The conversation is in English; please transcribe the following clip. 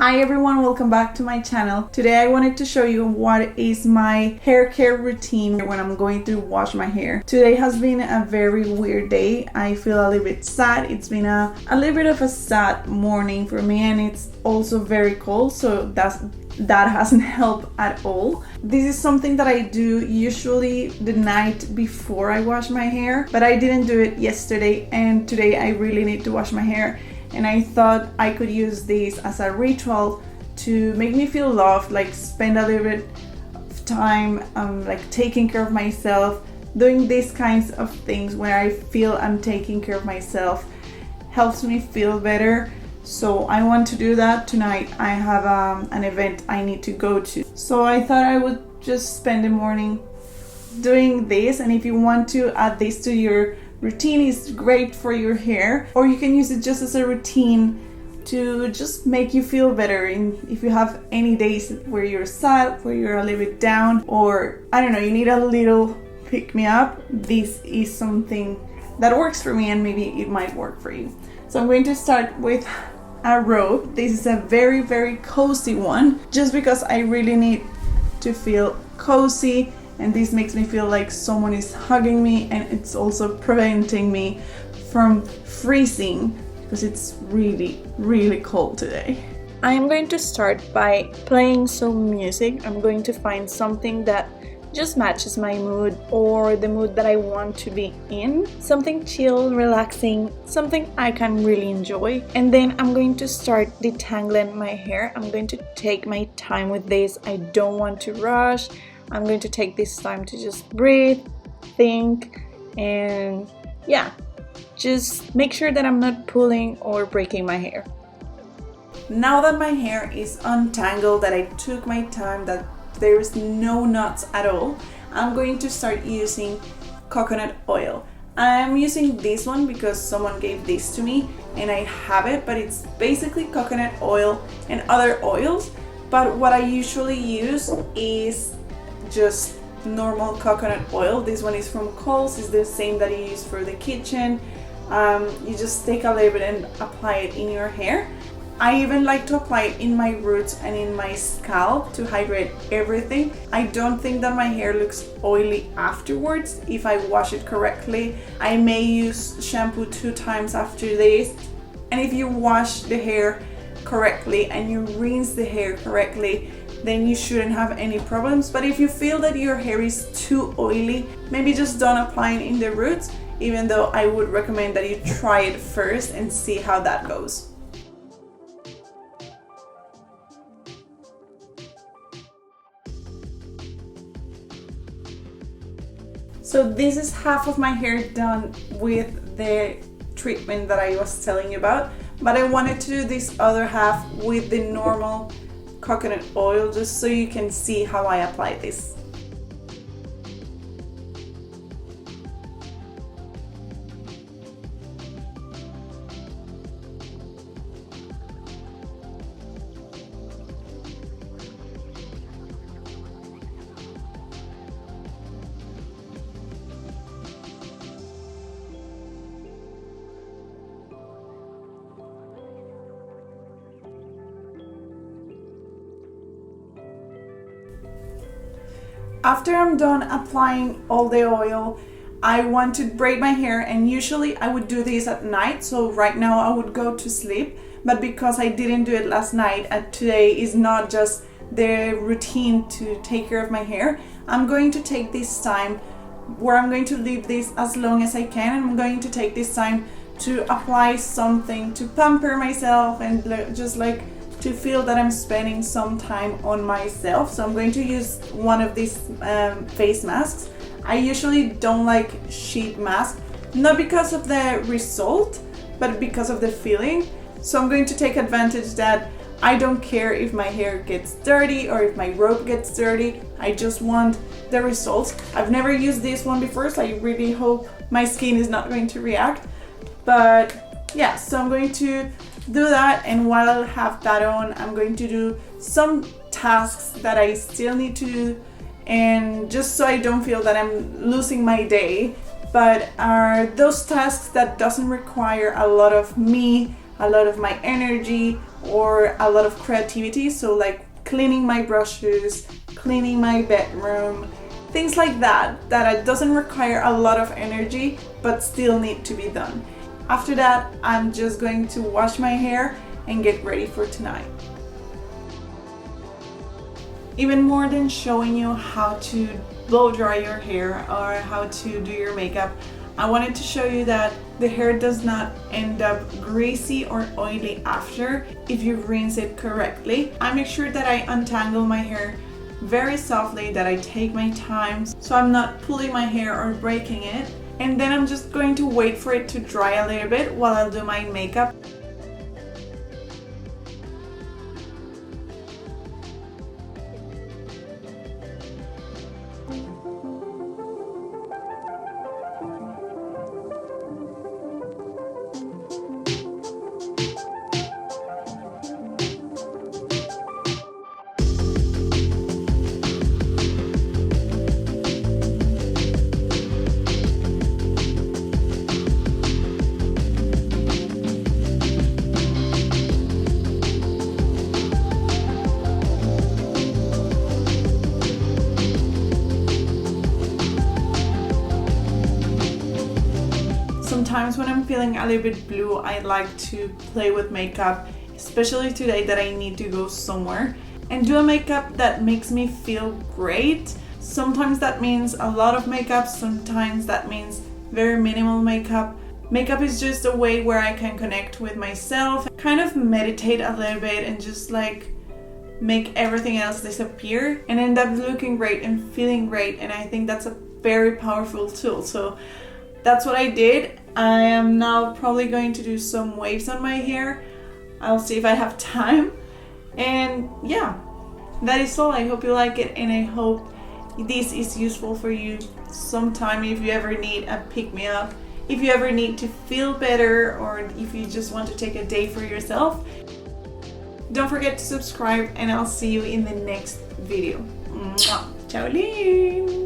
Hi everyone, welcome back to my channel. Today I wanted to show you what is my hair care routine when I'm going to wash my hair. Today has been a very weird day. I feel a little bit sad. It's been a little bit of a sad morning for me, and it's also very cold, so that hasn't helped at all. This is something that I do usually the night before I wash my hair, but I didn't do it yesterday, and today I really need to wash my hair. And I thought I could use this as a ritual to make me feel loved, like spend a little bit of time like taking care of myself. Doing these kinds of things where I feel I'm taking care of myself helps me feel better. So I want to do that tonight. I have an event I need to go to. So I thought I would just spend the morning doing this, and if you want to add this to your routine, is great for your hair, or you can use it just as a routine to just make you feel better. And if you have any days where you're sad, where you're a little bit down, or I don't know, you need a little pick me up, this is something that works for me, and maybe it might work for you. So I'm going to start with a robe. This is a very cozy one, just because I really need to feel cozy, and this makes me feel like someone is hugging me, and it's also preventing me from freezing because it's really cold today. I am going to start by playing some music. I'm going to find something that just matches my mood or the mood that I want to be in. Something chill, relaxing, something I can really enjoy. And then I'm going to start detangling my hair. I'm going to take my time with this. I don't want to rush. I'm going to take this time to just breathe, think, and yeah, just make sure that I'm not pulling or breaking my hair. Now that my hair is untangled, that I took my time, that there is no knots at all, I'm going to start using coconut oil. I'm using this one because someone gave this to me and I have it, but it's basically coconut oil and other oils. But what I usually use is just normal coconut oil. This one is from Kohl's. It's the same that you use for the kitchen. You just take a little bit and apply it in your hair. I even like to apply it in my roots and in my scalp to hydrate everything. I don't think that my hair looks oily afterwards if I wash it correctly. I may use shampoo 2 times after this. And if you wash the hair correctly and you rinse the hair correctly, then you shouldn't have any problems. But if you feel that your hair is too oily, maybe just don't apply it in the roots, even though I would recommend that you try it first and see how that goes. So this is half of my hair done with the treatment that I was telling you about, but I wanted to do this other half with the normal coconut oil, just so you can see how I apply this. After I'm done applying all the oil, I want to braid my hair, and usually I would do this at night. So right now I would go to sleep, but because I didn't do it last night and today is not just the routine to take care of my hair, I'm going to take this time where I'm going to leave this as long as I can, and I'm going to take this time to apply something to pamper myself and just like to feel that I'm spending some time on myself. So I'm going to use one of these face masks. I usually don't like sheet masks, not because of the result, but because of the feeling. So I'm going to take advantage that I don't care if my hair gets dirty or if my robe gets dirty. I just want the results. I've never used this one before, so I really hope my skin is not going to react. But yeah, so I'm going to do that, and while I have that on, I'm going to do some tasks that I still need to do, and just so I don't feel that I'm losing my day, but are those tasks that doesn't require a lot of me, a lot of my energy or a lot of creativity. So like cleaning my brushes, cleaning my bedroom, things like that it doesn't require a lot of energy but still need to be done. After that, I'm just going to wash my hair and get ready for tonight. Even more than showing you how to blow dry your hair or how to do your makeup, I wanted to show you that the hair does not end up greasy or oily after if you rinse it correctly. I make sure that I untangle my hair very softly, that I take my time so I'm not pulling my hair or breaking it. And then I'm just going to wait for it to dry a little bit while I'll do my makeup. Sometimes when I'm feeling a little bit blue, I like to play with makeup, especially today that I need to go somewhere, and do a makeup that makes me feel great. Sometimes that means a lot of makeup, sometimes that means very minimal makeup. Makeup is just a way where I can connect with myself, kind of meditate a little bit and just like make everything else disappear and end up looking great and feeling great. And I think that's a very powerful tool. So that's what I did. I am now probably going to do some waves on my hair. I'll see if I have time. And yeah, that is all. I hope you like it, and I hope this is useful for you sometime if you ever need a pick-me-up, if you ever need to feel better, or if you just want to take a day for yourself. Don't forget to subscribe, and I'll see you in the next video. Mwah. Ciao, Lynn!